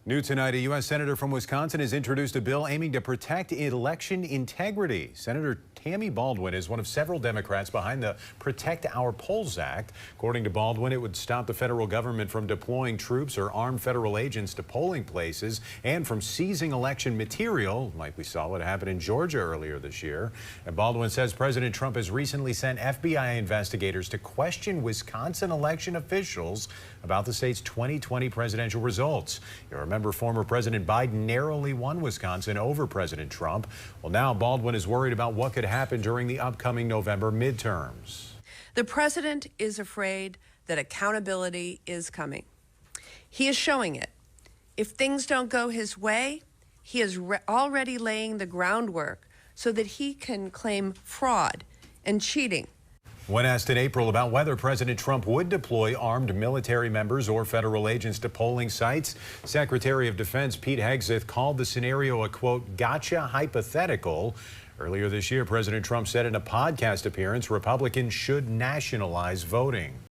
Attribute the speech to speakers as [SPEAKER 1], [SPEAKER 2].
[SPEAKER 1] New tonight, a U.S. Senator from Wisconsin has introduced a bill aiming to protect election integrity. Senator Tammy Baldwin is one of several Democrats behind the Protect Our Polls Act. According to Baldwin, it would stop the federal government from deploying troops or armed federal agents to polling places and from seizing election material, like we saw what happened in Georgia earlier this year. And Baldwin says President Trump has recently sent FBI investigators to question Wisconsin election officials about the state's 2020 presidential results. You remember former President Biden narrowly won Wisconsin over President Trump. Well, now Baldwin is worried about what could happen during the upcoming November midterms.
[SPEAKER 2] The president is afraid that accountability is coming. He is showing it. If things don't go his way, he is already laying the groundwork so that he can claim fraud and cheating.
[SPEAKER 1] When asked in April about whether President Trump would deploy armed military members or federal agents to polling sites, Secretary of Defense Pete Hegseth called the scenario a, quote, gotcha hypothetical. Earlier this year, President Trump said in a podcast appearance Republicans should nationalize voting.